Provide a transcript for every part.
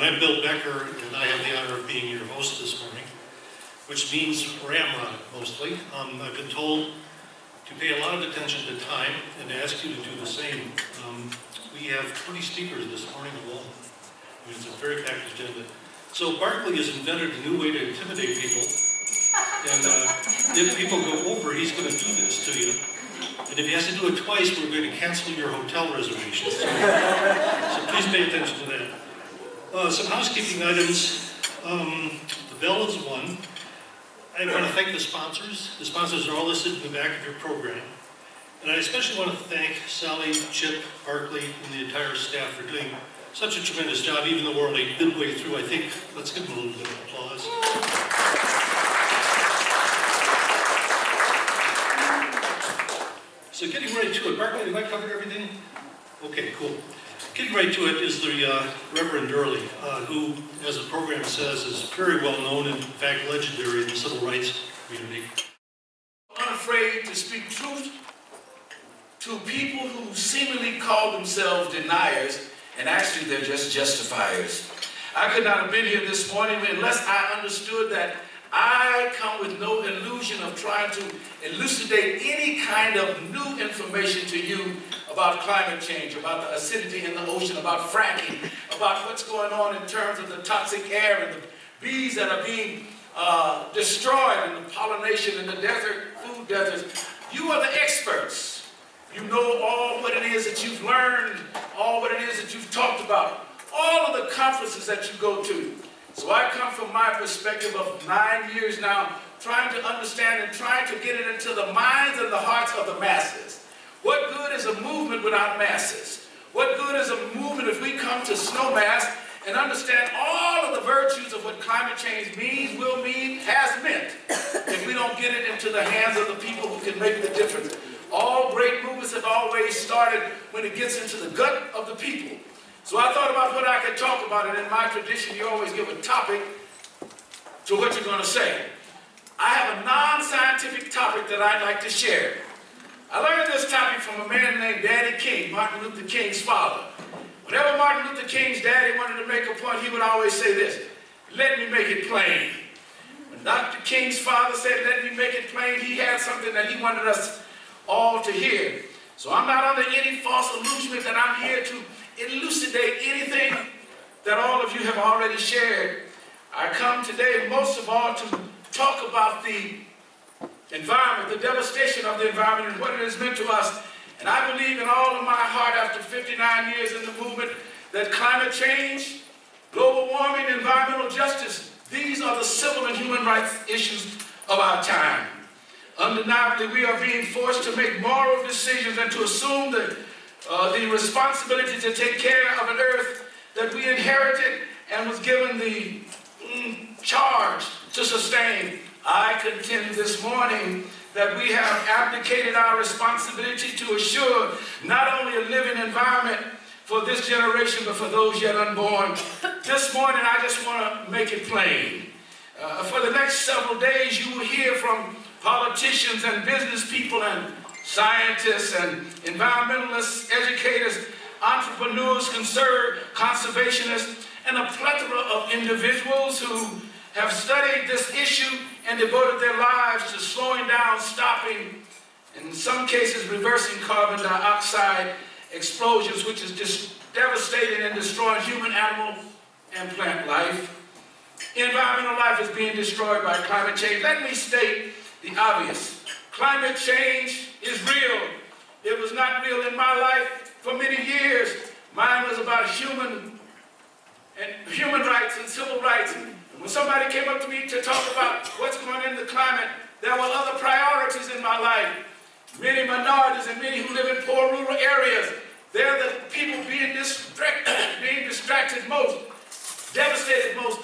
I'm Bill Becker, and I have the honor of being your host this morning, which means ramrod mostly. I've been told to pay a lot of attention to time and ask you to do the same. We have 20 speakers this morning alone. I mean, it's a very packed agenda. So Barkley has invented a new way to intimidate people, and if people go over, he's going to do this to you. And if he has to do it twice, we're going to cancel your hotel reservations. So please pay attention to that. Some housekeeping items. The bell is one. I want to thank the sponsors. The sponsors are all listed in the back of your program. And I especially want to thank Sally, Chip, Barkley, and the entire staff for doing such a tremendous job, even though we're only midway through. I think, let's give them a little bit of applause. So getting right to it. Barkley, have I covered everything? Okay, cool. Getting right to it is the Reverend Durley, who, as the program says, is very well known and in fact legendary in the civil rights community. Unafraid to speak truth to people who seemingly call themselves deniers, and actually they're just justifiers. I could not have been here this morning unless I understood that I come with no illusion of trying to elucidate any kind of new information to you about climate change, about the acidity in the ocean, about fracking, about what's going on in terms of the toxic air and the bees that are being destroyed and the pollination in the desert, food deserts. You are the experts. You know all what it is that you've learned, all what it is that you've talked about, all of the conferences that you go to. So I come from my perspective of 9 years now, trying to understand and trying to get it into the minds and the hearts of the masses. What good is a movement without masses? What good is a movement if we come to Snowmass and understand all of the virtues of what climate change means, will mean, has meant, if we don't get it into the hands of the people who can make the difference? All great movements have always started when it gets into the gut of the people. So I thought about what I could talk about, and in my tradition, you always give a topic to what you're going to say. I have a non-scientific topic that I'd like to share. I learned this topic from a man named Daddy King, Martin Luther King's father. Whenever Martin Luther King's daddy wanted to make a point, he would always say this: let me make it plain. When Dr. King's father said, let me make it plain, he had something that he wanted us all to hear. So I'm not under any false illusion that I'm here to elucidate anything that all of you have already shared. I come today most of all to talk about the environment, the devastation of the environment and what it has meant to us. And I believe in all of my heart, after 59 years in the movement, that climate change, global warming, environmental justice, these are the civil and human rights issues of our time. Undeniably, we are being forced to make moral decisions and to assume the responsibility to take care of an earth that we inherited and was given the charge to sustain. I contend this morning that we have abdicated our responsibility to assure not only a living environment for this generation, but for those yet unborn. This morning, I just want to make it plain. For the next several days, you will hear from politicians and business people and scientists and environmentalists, educators, entrepreneurs, conservationists, and a plethora of individuals who have studied this issue and devoted their lives to slowing down, stopping, and in some cases reversing carbon dioxide explosions, which is devastating and destroying human, animal, and plant life. Environmental life is being destroyed by climate change. Let me state the obvious. Climate change is real. It was not real in my life for many years. Mine was about human rights and civil rights. And when somebody came up to me to talk about what's going on in the climate, there were other priorities in my life. Many minorities and many who live in poor rural areas, they're the people being distracted most, devastated most,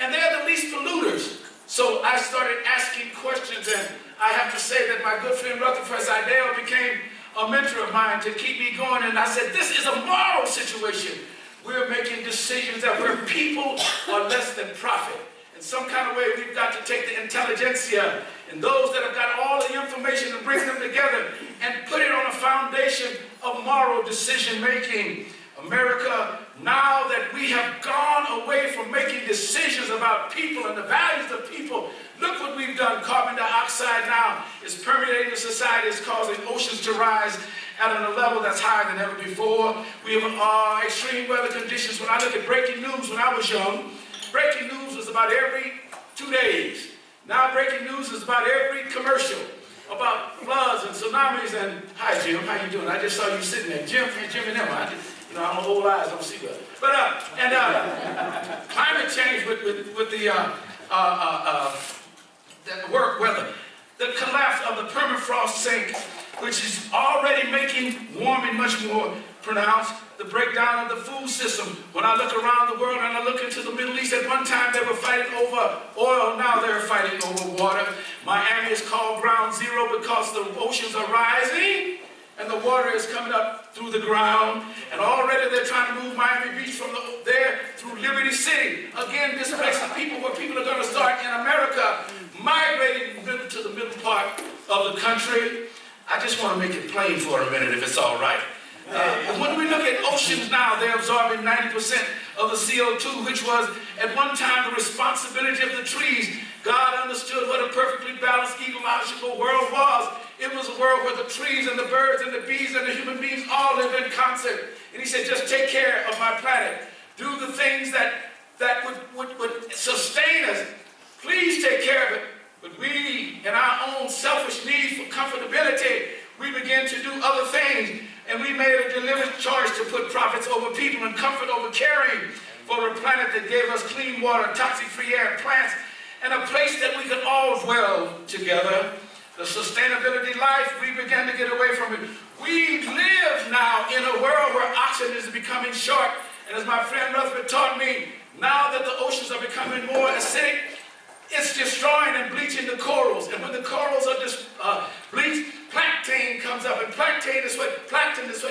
and they're the least polluters. So I started asking questions, and I have to say that my good friend Rutherford Zidell became a mentor of mine to keep me going, and I said, this is a moral situation. We're making decisions that where people are less than profit. In some kind of way, we've got to take the intelligentsia and those that have got all the information and bring them together and put it on a foundation of moral decision-making. America now that we have gone away from making decisions about people and the values of people, look what we've done. Carbon dioxide now is permeating the society. It's causing oceans to rise at a level that's higher than ever before. We have extreme weather conditions. When I look at breaking news, when I was young, breaking news was about every 2 days. Now breaking news is about every commercial about floods and tsunamis. And hi, Jim, how you doing? I just saw you sitting there. Jim and them. I'm old eyes, don't see well. But climate change with the weather, the collapse of the permafrost sink, which is already making warming much more pronounced, the breakdown of the food system. When I look around the world and I look into the Middle East, at one time they were fighting over oil, now they're fighting over water. Miami is called ground zero because the oceans are rising and the water is coming up through the ground. And already they're trying to move Miami Beach from there through Liberty City. Again, displacing people where people are going to start in America migrating to the middle part of the country. I just want to make it plain for a minute, if it's all right. When we look at oceans now, they're absorbing 90% of the CO2, which was at one time the responsibility of the trees. God understood what a perfectly balanced ecological world was. It was a world where the trees and the birds and the bees and the human beings all lived in concert. And he said, just take care of my planet. Do the things that would sustain us. Please take care of it. But we, in our own selfish need for comfortability, we began to do other things. And we made a deliberate choice to put profits over people and comfort over caring for a planet that gave us clean water, toxic-free air, plants, and a place that we could all dwell together. The sustainability life, we began to get away from it. We live now in a world where oxygen is becoming short. And as my friend Reverend taught me, now that the oceans are becoming more acidic, it's destroying and bleaching the corals. And when the corals are bleached, plankton comes up. And plankton is what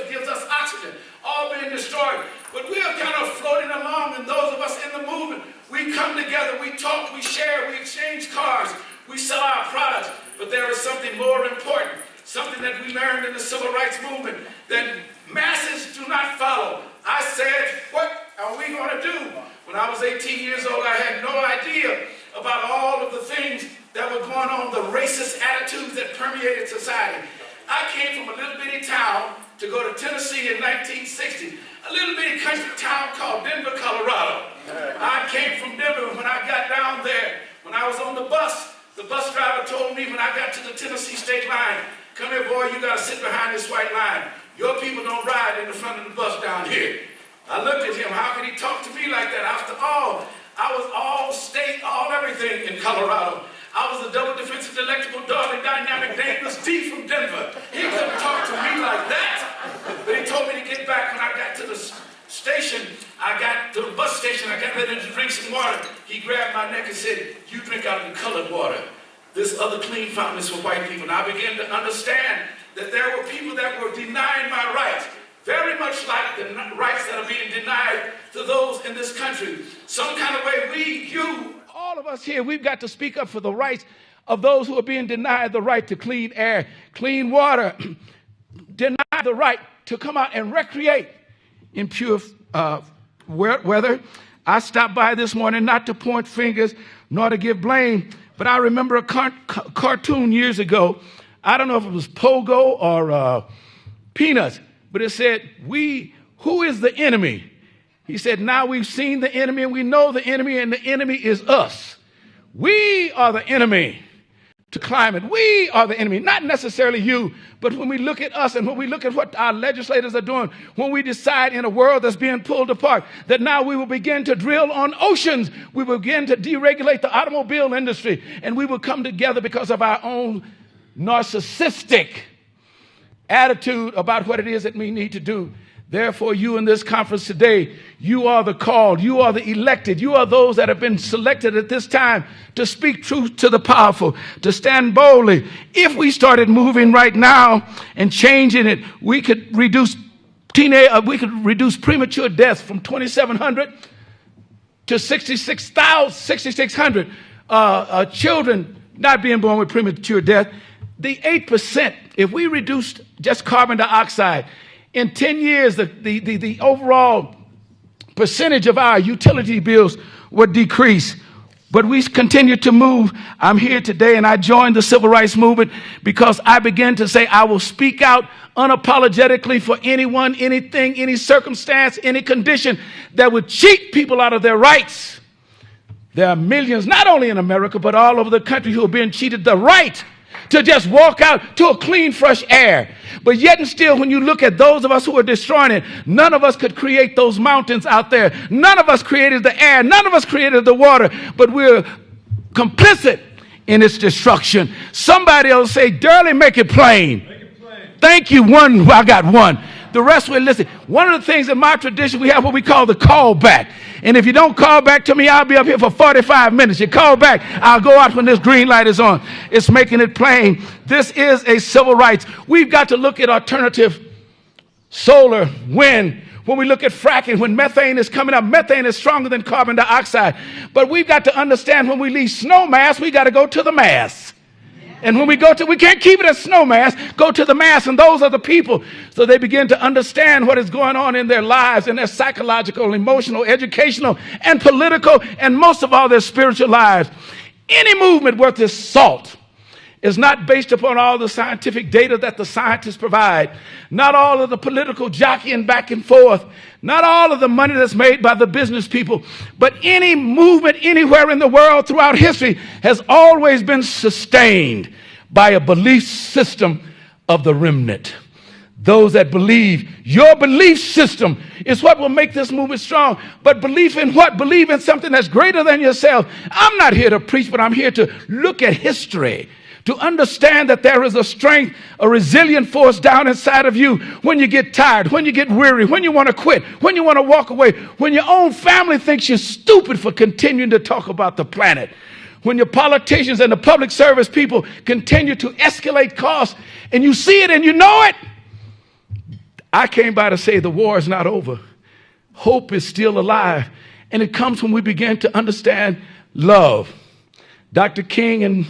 gives us oxygen, all being destroyed. But we are kind of floating along, and those of us in the movement, we come together, we talk, we share, we exchange cars, we sell our products. But there is something more important, something that we learned in the civil rights movement, that masses do not follow. I said, what are we going to do? When I was 18 years old, I had no idea about all of the things that were going on, the racist attitudes that permeated society. I came from a little bitty town to go to Tennessee in 1960, a little bitty country town called Denver, Colorado. I came from Denver. When I got down there, when I was on the bus driver told me when I got to the Tennessee state line, come here, boy, you got to sit behind this white line. Your people don't ride in the front of the bus down here. I looked at him. How could he talk to me like that? After all, I was all state, all everything in Colorado. I was a double defensive electrical Durley dynamic dangerous D from Denver. He couldn't talk to me like that. But he told me to get back. When I got to the station, I got to the bus station, I got ready to drink some water. He grabbed my neck and said, you drink out of the colored water. This other clean fountain is for white people. And I began to understand that there were people that were denying my rights, very much like the rights that are being denied to those in this country. Some kind of way all of us here, we've got to speak up for the rights of those who are being denied the right to clean air, clean water, denied the right to come out and recreate in pure weather. I stopped by this morning not to point fingers nor to give blame, but I remember a cartoon years ago. I don't know if it was Pogo or Peanuts, but it said, who is the enemy? He said, now we've seen the enemy and we know the enemy, and the enemy is us. We are the enemy to climate. We are the enemy, not necessarily you, but when we look at us and when we look at what our legislators are doing, when we decide in a world that's being pulled apart, that now we will begin to drill on oceans, we will begin to deregulate the automobile industry, and we will come together because of our own narcissistic attitude about what it is that we need to do. Therefore, you in this conference today, you are the called, you are the elected, you are those that have been selected at this time to speak truth to the powerful, to stand boldly. If we started moving right now and changing it, we could reduce premature deaths from 2,700 to 6,600 children not being born with premature death. The 8%, if we reduced just carbon dioxide, in 10 years, the overall percentage of our utility bills would decrease. But we continue to move. I'm here today, and I joined the civil rights movement because I began to say I will speak out unapologetically for anyone, anything, any circumstance, any condition that would cheat people out of their rights. There are millions, not only in America, but all over the country who are being cheated the right to just walk out to a clean, fresh air. But yet and still, when you look at those of us who are destroying it, none of us could create those mountains out there. None of us created the air. None of us created the water. But we're complicit in its destruction. Somebody else say, Durley, make it plain. Make it plain. Thank you. One, I got one. The rest will listen. One of the things in my tradition, we have what we call the callback. And if you don't call back to me, I'll be up here for 45 minutes. You call back, I'll go out when this green light is on. It's making it plain. This is a civil rights. We've got to look at alternative solar, wind. When we look at fracking, when methane is coming up, methane is stronger than carbon dioxide. But we've got to understand when we leave snow mass, we got to go to the mass. And when we go to, we can't keep it as snow mass, go to the mass, and those are the people. So they begin to understand what is going on in their lives, in their psychological, emotional, educational, and political, and most of all, their spiritual lives. Any movement worth its salt is not based upon all the scientific data that the scientists provide, not all of the political jockeying back and forth, not all of the money that's made by the business people, but any movement anywhere in the world throughout history has always been sustained by a belief system of the remnant. Those that believe. Your belief system is what will make this movement strong. But belief in what? Believe in something that's greater than yourself. I'm not here to preach, but I'm here to look at history, to understand that there is a strength, a resilient force down inside of you when you get tired, when you get weary, when you want to quit, when you want to walk away, when your own family thinks you're stupid for continuing to talk about the planet, when your politicians and the public service people continue to escalate costs and you see it and you know it. I came by to say the war is not over. Hope is still alive. And it comes when we begin to understand love. Dr. King and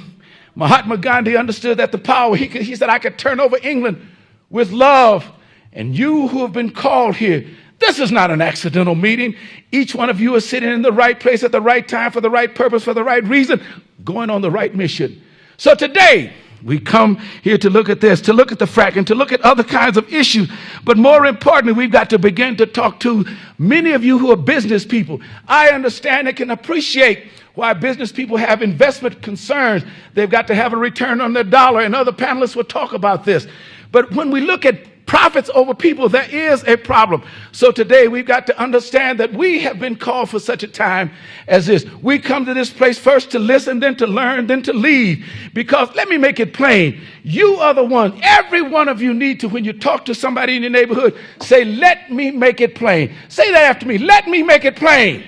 Mahatma Gandhi understood that the power, he said, I could turn over England with love. And you who have been called here, this is not an accidental meeting. Each one of you is sitting in the right place at the right time for the right purpose, for the right reason, going on the right mission. So today, we come here to look at this, to look at the fracking, to look at other kinds of issues. But more importantly, we've got to begin to talk to many of you who are business people. I understand and can appreciate why business people have investment concerns. They've got to have a return on their dollar, and other panelists will talk about this. But when we look at profits over people, there is a problem. So today we've got to understand that we have been called for such a time as this. We come to this place first to listen, then to learn, then to lead. Because let me make it plain. You are the one, every one of you need to, when you talk to somebody in your neighborhood, say, let me make it plain. Say that after me. Let me make it plain.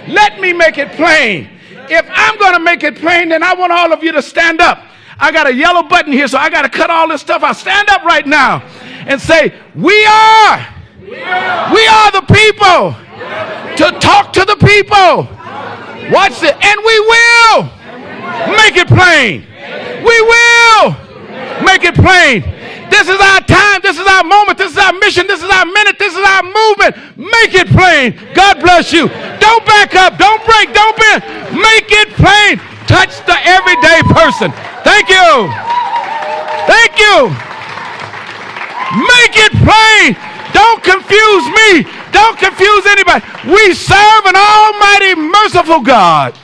Let me make it plain. If I'm going to make it plain, then I want all of you to stand up. I got a yellow button here, so I got to cut all this stuff out. Stand up right now and say, we are the people to talk to the people. Watch it. And we will make it plain. We will make it plain. This is our time. This is our moment. This is our mission. This is our minute. This is our movement. Make it plain. God bless you. Don't back up. Don't break. Don't bend. Make it plain. Touch the everyday person. Thank you. Thank you. Make it plain. Don't confuse me. Don't confuse anybody. We serve an almighty, merciful God.